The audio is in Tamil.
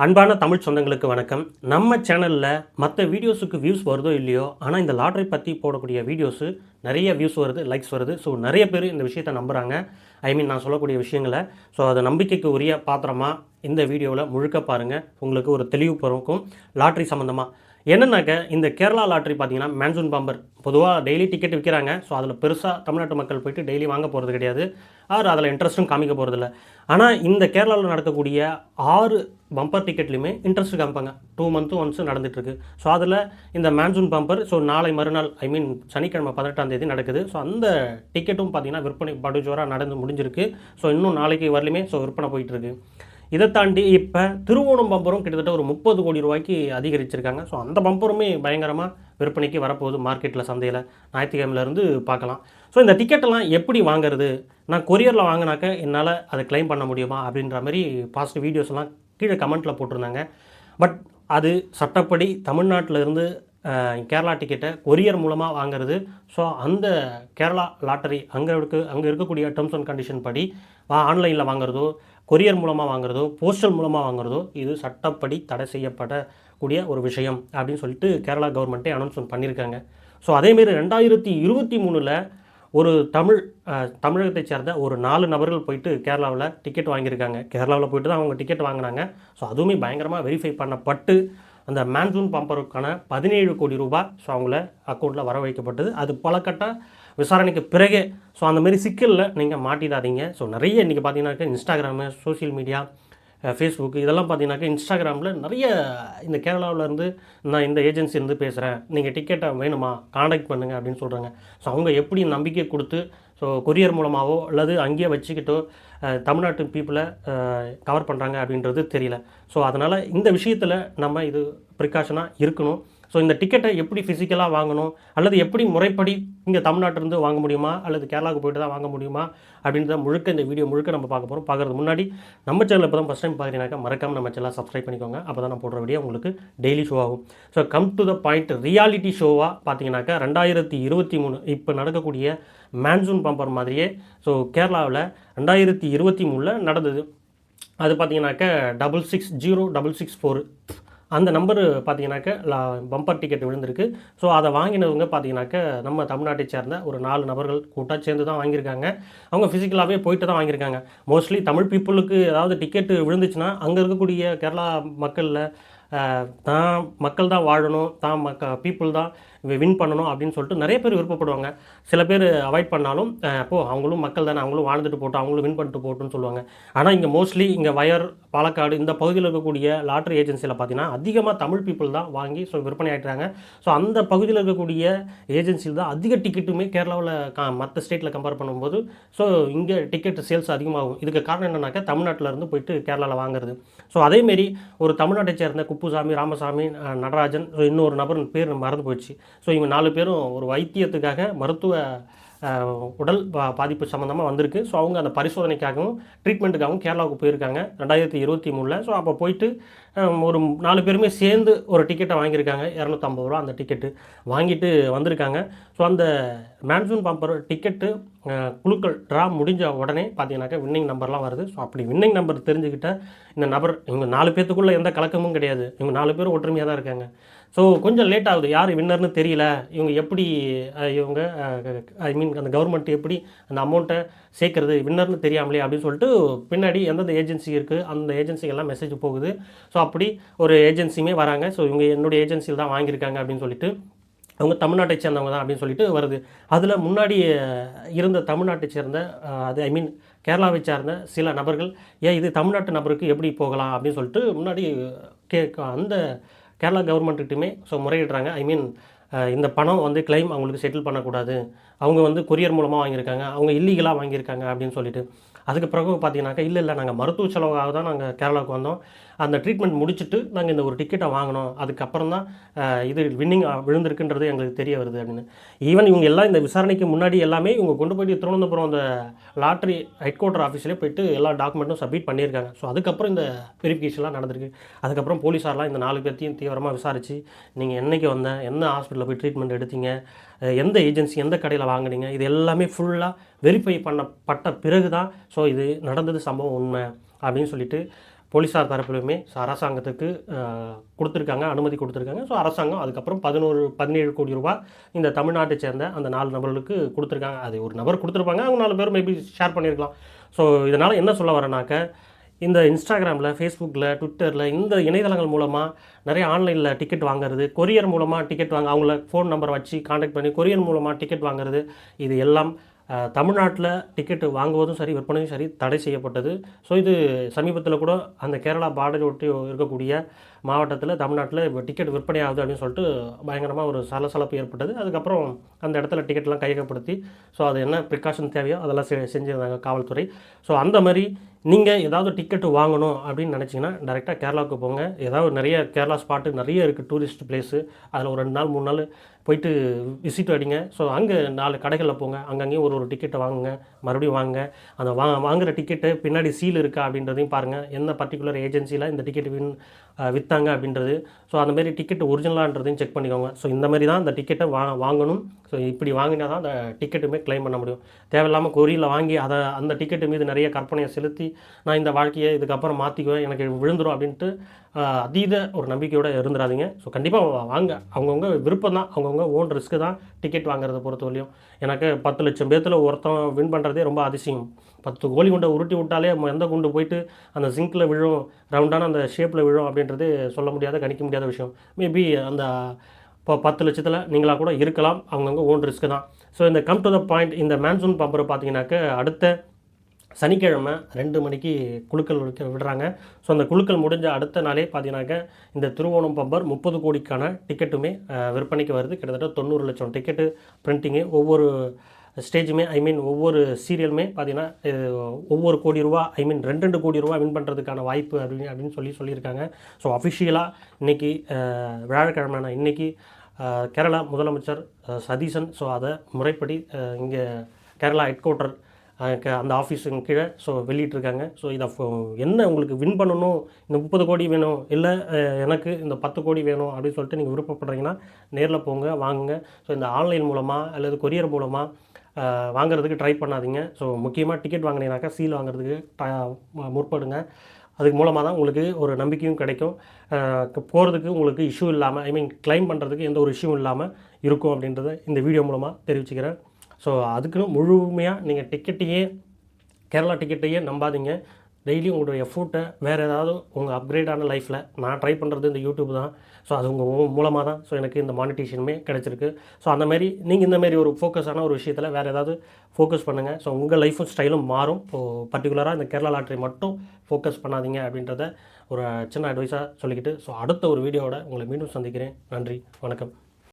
அன்பான தமிழ் சொந்தங்களுக்கு வணக்கம். நம்ம சேனல்ல மத்த வீடியோஸுக்கு வியூஸ் வருதோ இல்லையோ, ஆனா இந்த லாட்டரி பத்தி போடக்கூடிய வீடியோஸு நெறைய வியூஸ் வருது, லைக்ஸ் வருது. ஸோ நெறைய பேரு இந்த விஷயத்த நம்புறாங்க. நான் சொல்லக்கூடிய விஷயங்கள. ஸோ அது நம்பிக்கைக்கு உரிய பாத்திரமா இந்த வீடியோல முழுக்க பாருங்க. உங்களுக்கு ஒரு தெளிவு பிறக்கும். லாட்டரி சம்மந்தமா. என்னன்னாக்க, இந்த கேரளா லாட்டரி பார்த்தீங்கன்னா, மான்சூன் பம்பர் பொதுவா டெய்லி டிக்கெட் விக்கிறாங்க. ஸோ அதில பெருசா தமிழ்நாட்டு மக்கள் போயிட்டு டெய்லி வாங்க போறது கிடையாது. அதில இன்ட்ரெஸ்ட்டும் காமிக்க போறதில்ல. ஆனா இந்த கேரளால நடக்கக்கூடிய 6 பம்பர் டிக்கெட்லயுமே இன்ட்ரெஸ்ட் காமிப்பாங்க. 2 மந்த் ஒன்ஸ் நடந்துட்டுருக்கு. ஸோ அதில இந்த மான்சூன் பம்பர் நாளை மறுநாள் சனிக்கிழமை 18ஆம் தேதி நடக்குது. ஸோ அந்த டிக்கெட்டும் பார்த்தீங்கன்னா, விற்பனை படுஜோரா நடந்து முடிஞ்சிருக்கு. ஸோ இன்னும் நாளைக்கு வரலுமே விற்பனை போயிட்டுருக்கு. இதை தாண்டி இப்போ திருவோணம் பம்பரும் கிட்டத்தட்ட ஒரு 30 கோடி ரூபாய்க்கு அதிகரிச்சிருக்காங்க. ஸோ அந்த பம்பருமே பயங்கரமாக விற்பனைக்கு வரப்போகுது மார்க்கெட்டில், சந்தையில் ஞாயிற்றுக்கிழமையிலேருந்து பார்க்கலாம். ஸோ இந்த டிக்கெட்டெல்லாம் எப்படி வாங்குறது? நான் கொரியரில் வாங்கினாக்க என்னால் அதை கிளைம் பண்ண முடியுமா? அப்படின்ற மாதிரி பாசிட்டிவ் வீடியோஸ்லாம் கீழே கமெண்ட்டில் போட்டிருந்தாங்க. பட் அது சட்டப்படி தமிழ்நாட்டில் இருந்து கேரளா டிக்கெட்டை கொரியர் மூலமாக வாங்குறது. ஸோ அந்த கேரளா லாட்டரி அங்கே இருக்கக்கூடிய டேர்ம்ஸ் அண்ட் கண்டிஷன் படி ஆன்லைனில் வாங்குறதோ, கொரியர் மூலமாக வாங்குறதோ, போஸ்டல் மூலமாக வாங்குறதோ இது சட்டப்படி தடை செய்யப்படக்கூடிய ஒரு விஷயம் அப்படின்னு சொல்லிட்டு கேரளா கவர்மெண்ட்டே அனௌன்ஸ்மெண்ட் பண்ணியிருக்காங்க. ஸோ அதேமாரி 2023ல் ஒரு தமிழகத்தைச் சேர்ந்த ஒரு 4 நபர்கள் போயிட்டு கேரளாவில் டிக்கெட் வாங்கியிருக்காங்க. கேரளாவில் போயிட்டு தான் அவங்க டிக்கெட் வாங்கினாங்க. ஸோ அதுவுமே பயங்கரமாக வெரிஃபை பண்ணப்பட்டு அந்த மான்சூன் பம்பருக்கான 17 கோடி ரூபாய் அவங்கள அக்கௌண்ட்டில் வர வைக்கப்பட்டது. அது பல கட்ட விசாரணைக்கு பிறகே. ஸோ அந்தமாரி சிக்கலில் நீங்கள் மாட்டிடாதீங்க. ஸோ நிறைய இன்றைக்கி பார்த்தீங்கன்னாக்கா இன்ஸ்டாகிராமு, சோஷியல் மீடியா, ஃபேஸ்புக் இதெல்லாம் பார்த்தீங்கன்னாக்கா இன்ஸ்டாகிராமில் நிறைய இந்த கேரளாவிலேருந்து நான் இந்த ஏஜென்சிலேருந்து பேசுகிறேன், நீங்கள் டிக்கெட்டை வேணுமா காண்டாக்ட் பண்ணுங்கள் அப்படின்னு சொல்கிறாங்க. ஸோ அவங்க எப்படி நம்பிக்கை கொடுத்து கொரியர் மூலமாகவோ அல்லது அங்கேயே வச்சுக்கிட்டோ தமிழ்நாட்டு பீப்புளை கவர் பண்ணுறாங்க அப்படின்றது தெரியல. ஸோ அதனால் இந்த விஷயத்தில் நம்ம இது ப்ரிகாஷனாக இருக்கணும். ஸோ இந்த டிக்கெட்டை எப்படி ஃபிசிக்கலாக வாங்கணும், அல்லது எப்படி முறைப்படி இங்கே தமிழ்நாட்டிலேருந்து வாங்க முடியுமா, அல்லது கேரளாவுக்கு போய்ட்டு தான் வாங்க முடியுமா அப்படின்றத முழுக்க இந்த வீடியோ முழுக்க நம்ம பார்க்க போகிறோம். பார்க்குறதுக்கு முன்னாடி நம்ம சேனல் இப்போ தான் ஃபஸ்ட் டைம் பார்க்குறீங்கனாக்கா மறக்காமல் நம்ம சேனலை சப்ஸ்கிரைப் பண்ணிக்கோங்க. அப்போ தான் நான் போடுற வீடியோ உங்களுக்கு டெய்லி ஷோ ஆகும். So come to the point, reality ஷோவாக பார்த்தீங்கன்னாக்கா 2023 இப்போ நடக்கக்கூடிய மான்சூன் பம்பர் மாதிரியே கேரளாவில் 2023ல் நடந்தது. அது பார்த்தீங்கன்னாக்கா 660664 அந்த நம்பரு பார்த்தீங்கன்னாக்கா பம்பர் டிக்கெட் விழுந்திருக்கு. ஸோ அதை வாங்கினவங்க பார்த்தீங்கன்னாக்கா நம்ம தமிழ்நாட்டை சேர்ந்த ஒரு 4 நபர்கள் கூட்டாக சேர்ந்து தான் வாங்கியிருக்காங்க. அவங்க ஃபிசிக்கலாகவே போயிட்டு தான் வாங்கியிருக்காங்க. மோஸ்ட்லி தமிழ் பீப்புளுக்கு ஏதாவது டிக்கெட்டு விழுந்துச்சுன்னா அங்கே இருக்கக்கூடிய கேரளா மக்களில் தான் மக்கள் தான் வாழணும், தான் பீப்புள் தான் வின் பண்ணணும் அப்படின்னு சொல்லிட்டு நிறைய பேர் விருப்பப்படுவாங்க. சில பேர் அவாய்ட் பண்ணாலும் அவங்களும் மக்கள் தானே, அவங்களும் வாழ்ந்துட்டு போட்டோம், அவங்களும் வின் பண்ணிட்டு போட்டுன்னு சொல்லுவாங்க. ஆனால் இங்கே மோஸ்ட்லி இங்கே வயர், பாலக்காடு இந்த பகுதியில் இருக்கக்கூடிய லாட்டரி ஏஜென்சியில் பார்த்தீங்கன்னா அதிகமாக தமிழ் பீப்புள் தான் வாங்கி விற்பனை ஆகிட்டாங்க. ஸோ அந்த பகுதியில் இருக்கக்கூடிய ஏஜென்சியில் தான் அதிக டிக்கெட்டுமே கேரளாவில் மற்ற ஸ்டேட்டில் கம்பேர் பண்ணும்போது இங்கே டிக்கெட் சேல்ஸ் அதிகமாகும். இதுக்கு காரணம் என்னன்னாக்கா தமிழ்நாட்டில் இருந்து போயிட்டு கேரளாவில் வாங்குறது. ஸோ அதேமாரி ஒரு தமிழ்நாட்டை சேர்ந்த குப்புசாமி, ராமசாமி, நடராஜன், இன்னொரு நபர் பேர் மறந்து போயிடுச்சு. இவங்க 4 பேரும் ஒரு வைத்தியத்துக்காக மருத்துவ உடல் பாதிப்பு சம்மந்தமாக வந்திருக்கு. ஸோ அவங்க அந்த பரிசோதனைக்காகவும் ட்ரீட்மெண்ட்டுக்காகவும் கேரளாவுக்கு போயிருக்காங்க 2023ல். ஸோ அப்போ போயிட்டு ஒரு 4 பேருமே சேர்ந்து ஒரு டிக்கெட்டை வாங்கியிருக்காங்க. 250 ரூபா அந்த டிக்கெட்டு வாங்கிட்டு வந்திருக்காங்க. ஸோ அந்த மான்சூன் பம்பர் டிக்கெட்டு குழுக்கள் ட்ரா முடிஞ்ச உடனே பார்த்தீங்கன்னாக்கா வின்னிங் நம்பர்லாம் வருது. ஸோ அப்படி வின்னிங் நம்பர் தெரிஞ்சுக்கிட்ட இந்த நபர், இவங்க 4 பேத்துக்குள்ளே எந்த கலக்கமும் கிடையாது. இவங்க 4 பேரும் ஒற்றுமையாக தான் இருக்காங்க. ஸோ கொஞ்சம் லேட் ஆகுது, யார் வின்னர்னு தெரியல. இவங்க எப்படி இவங்க அந்த கவர்மெண்ட் எப்படி அந்த அமௌண்ட்டை சேர்க்குறது வின்னர்னு தெரியாமலே அப்படின்னு சொல்லிட்டு பின்னாடி எந்தெந்த ஏஜென்சி இருக்குது அந்த ஏஜென்சிக்கெல்லாம் மெசேஜ் போகுது. ஸோ அப்படி ஒரு ஏஜென்சியுமே வராங்க. ஸோ இவங்க என்னுடைய ஏஜென்சியில் தான் வாங்கியிருக்காங்க அப்படின்னு சொல்லிட்டு, அவங்க தமிழ்நாட்டை சேர்ந்தவங்க தான் அப்படின்னு சொல்லிட்டு வருது. அதில் முன்னாடி இருந்த தமிழ்நாட்டை சேர்ந்த அது கேரளாவை சார்ந்த சில நபர்கள், இது தமிழ்நாட்டு நபருக்கு எப்படி போகலாம் அப்படின்னு சொல்லிட்டு முன்னாடி அந்த கேரளா கவர்மெண்ட்டுகிட்டையுமே முறையிடுறாங்க. இந்த பணம் கிளைம் அவங்களுக்கு செட்டில் பண்ணக்கூடாது, அவங்க கொரியர் மூலமாக வாங்கியிருக்காங்க, அவங்க இல்லீகலாக வாங்கியிருக்காங்க அப்படின்னு சொல்லிட்டு. அதுக்கு பிறகு பார்த்தீங்கன்னாக்கா இல்லை நாங்கள் மருத்துவ செலவுக்காக தான் நாங்கள் கேரளாவுக்கு வந்தோம், அந்த ட்ரீட்மெண்ட் முடிச்சுட்டு நாங்கள் இந்த ஒரு டிக்கெட்டை வாங்கினோம், அதுக்கப்புறம் தான் இது வின்னிங் விழுந்திருக்குன்றது எங்களுக்கு தெரிய வருது அப்படின்னு. ஈவன் இவங்க எல்லாம் இந்த விசாரணைக்கு முன்னாடி எல்லாமே இவங்க கொண்டு போய்ட்டு திருவனந்தபுரம் அந்த லாட்ரி ஹெட் குவார்ட்டர் ஆஃபீஸ்லேயே போய்ட்டு எல்லா டாக்குமெண்ட்டும் சப்மிட் பண்ணியிருக்காங்க. ஸோ அதுக்கப்புறம் இந்த வெரிஃபிகேஷன்லாம் நடந்திருக்கு. அதுக்கப்புறம் போலீஸாரெலாம் இந்த 4 பேர்த்தையும் தீவிரமாக விசாரித்து, நீங்கள் என்றைக்கு எந்த ஹாஸ்பிட்டலில் போய் ட்ரீட்மெண்ட் எடுத்தீங்க, எந்த ஏஜென்சி எந்த கடையில் வாங்கினீங்க, இது எல்லாமே ஃபுல்லாக வெரிஃபை பண்ணப்பட்ட பிறகு தான் இது நடந்தது சம்பவம் உண்மை அப்படின்னு சொல்லிட்டு போலீஸார் தரப்பிலுமே அரசாங்கத்துக்கு கொடுத்துருக்காங்க, அனுமதி கொடுத்துருக்காங்க. ஸோ அரசாங்கம் அதுக்கப்புறம் 17 கோடி ரூபாய் இந்த தமிழ்நாட்டை சேர்ந்த அந்த 4 நபர்களுக்கு கொடுத்துருக்காங்க. அது ஒரு நபர் கொடுத்துருப்பாங்க, அவங்க 4 பேர் மேபி ஷேர் பண்ணியிருக்கலாம். ஸோ இதனால் என்ன சொல்ல வரேனாக்க, இந்த இன்ஸ்டாகிராமில், ஃபேஸ்புக்கில், ட்விட்டரில் இந்த இணையதளங்கள் மூலமாக நிறைய ஆன்லைனில் டிக்கெட் வாங்குறது, கொரியர் மூலமாக டிக்கெட் அவங்கள ஃபோன் நம்பர் வச்சு காண்டாக்ட் பண்ணி கொரியர் மூலமாக டிக்கெட் வாங்குறது, இது எல்லாம் தமிழ்நாட்டில் டிக்கெட்டு வாங்குவதும் சரி, விற்பனையும் சரி தடை செய்யப்பட்டது. ஸோ இது சமீபத்தில் கூட அந்த கேரளா பார்டரை ஒட்டி இருக்கக்கூடிய மாவட்டத்தில் தமிழ்நாட்டில் டிக்கெட் விற்பனை ஆகுது அப்படின்னு சொல்லிட்டு பயங்கரமாக ஒரு சலசலப்பு ஏற்பட்டது. அதுக்கப்புறம் அந்த இடத்துல டிக்கெட்லாம் கையகப்படுத்தி, ஸோ அது என்ன ப்ரிகாஷன் தேவையோ அதெல்லாம் செஞ்சுருந்தாங்க காவல்துறை. ஸோ அந்த மாதிரி நீங்கள் ஏதாவது டிக்கெட்டு வாங்கணும் அப்படின்னு நினச்சிங்கன்னா டேரெக்டாக கேரளாவுக்கு போங்க. ஏதாவது நிறைய கேரளா ஸ்பாட்டு நிறைய இருக்குது, டூரிஸ்ட் பிளேஸு. அதில் ஒரு 2 நாள் 3 நாள் போயிட்டு விசிட் அடிங்க. ஸோ அங்கே 4 கடைகளில் போங்க, அங்கங்கேயும் ஒரு டிக்கெட்டை வாங்குங்க, மறுபடியும் வாங்க. அந்த வாங்குகிற டிக்கெட்டு பின்னாடி சீல் இருக்கா அப்படின்றதையும் பாருங்கள், என்ன பர்டிகுலர் ஏஜென்சியில் இந்த டிக்கெட் விற்றாங்க அப்படின்றது. ஸோ அந்தமாரி டிக்கெட் ஒரிஜினலான்றதையும் செக் பண்ணிக்கோங்க. ஸோ இந்த மாதிரி தான் அந்த டிக்கெட்டை வாங்கணும். ஸோ இப்படி வாங்கினா தான் அந்த டிக்கெட்டுமே க்ளைம் பண்ண முடியும். தேவையில்லாமல் கொரியரில் வாங்கி அந்த டிக்கெட்டு மீது நிறைய கற்பனையை செலுத்தி, நான் இந்த வாழ்க்கையை இதுக்கப்புறம் மாற்றிக்குவேன், எனக்கு விழுந்துடும் அப்படின்ட்டு அதீத ஒரு நம்பிக்கையோடு இருந்துடாதீங்க. ஸோ கண்டிப்பாக வாங்க, அவங்கவுங்க விருப்பம் தான், அவங்கவுங்க ஓன் ரிஸ்க்கு தான் டிக்கெட் வாங்குறத பொறுத்தவரையும். எனக்கு 10 லட்சம் பேர்த்தில் ஒருத்தன் வின் பண்ணுறதே ரொம்ப அதிசயம். 10 கோழி குண்டை உருட்டி விட்டாலே எந்த குண்டு போயிட்டு அந்த சிங்கில் விழும், ரவுண்டான அந்த ஷேப்பில் விழும் அப்படின்றது சொல்ல முடியாத, கணிக்க முடியாத விஷயம். மேபி அந்த இப்போ 10 லட்சத்தில் நீங்களாக கூட இருக்கலாம், அவங்கவுங்க ஓன் ரிஸ்க்கு தான். ஸோ இந்த கம் டு த பாயிண்ட், இந்த மான்சூன் பம்பரை பார்த்தீங்கன்னாக்க அடுத்த சனிக்கிழமை 2 மணிக்கு குலுக்கல் விடுறாங்க. ஸோ அந்த குலுக்கல் முடிஞ்ச அடுத்த நாளே பார்த்தீங்கன்னாக்க இந்த திருவோணம் பம்பர் 30 கோடிக்கான டிக்கெட்டுமே விற்பனைக்கு வருது. கிட்டத்தட்ட 90 லட்சம் டிக்கெட்டு பிரிண்டிங்கு. ஒவ்வொரு ஸ்டேஜுமே ஒவ்வொரு சீரியலுமே பார்த்தீங்கன்னா ஒவ்வொரு கோடி ரூபா 2 கோடி ரூபா வின் பண்ணுறதுக்கான வாய்ப்பு அப்படின்னு சொல்லியிருக்காங்க. ஸோ அஃபிஷியலாக இன்றைக்கி வியாழக்கிழமை இன்றைக்கி கேரளா முதலமைச்சர் சதீசன் ஸோ அதை முறைப்படி இங்கே கேரளா ஹெட் குவார்ட்டர் அந்த ஆஃபீஸுக்கு கீழே ஸோ வெளியிட்டிருக்காங்க. ஸோ இதை என்ன உங்களுக்கு வின் பண்ணணும், இந்த 30 கோடி வேணும், இல்லை எனக்கு இந்த 10 கோடி வேணும் அப்படின்னு சொல்லிட்டு நீங்கள் விருப்பப்படுறீங்கன்னா நேரில் போங்க, வாங்குங்க. ஸோ இந்த ஆன்லைன் மூலமாக அல்லது கொரியர் மூலமாக வாங்குறதுக்கு ட்ரை பண்ணாதீங்க. ஸோ முக்கியமாக டிக்கெட் வாங்கினீங்கனாக்கா சீல் வாங்குறதுக்கு முற்படுங்க. அதுக்கு மூலமாக தான் உங்களுக்கு ஒரு நம்பிக்கையும் கிடைக்கும், போகிறதுக்கு உங்களுக்கு இஷ்யூ இல்லாமல் கிளைம் பண்ணுறதுக்கு எந்த ஒரு இஷ்யூவும் இல்லாமல் இருக்கும் அப்படின்றத இந்த வீடியோ மூலமாக தெரிவிச்சுக்கிறேன். ஸோ அதுக்குன்னு முழுமையாக நீங்கள் கேரளா டிக்கெட்டையே நம்பாதீங்க. டெய்லி உங்களுடைய எஃபோர்ட்டை வேறு ஏதாவது உங்கள் அப்கிரேடான லைஃப்பில் நான் ட்ரை பண்ணுறது இந்த யூடியூப் தான். ஸோ அது உங்கள் மூலமாக தான் ஸோ எனக்கு இந்த மானிட்டேஷனுமே கிடச்சிருக்கு. ஸோ அந்தமாரி நீங்கள் இந்தமாரி ஒரு ஃபோக்கஸான ஒரு விஷயத்தில் வேறு ஏதாவது ஃபோக்கஸ் பண்ணுங்கள். ஸோ உங்கள் லைஃப்பும் ஸ்டைலும் மாறும். ஸோ பர்டிகுலராக இந்த கேரளா லாட்ரி மட்டும் ஃபோக்கஸ் பண்ணாதீங்க அப்படின்றத ஒரு சின்ன அட்வைஸாக சொல்லிக்கிட்டு, ஸோ அடுத்த ஒரு வீடியோவோட உங்களை மீண்டும் சந்திக்கிறேன். நன்றி, வணக்கம்.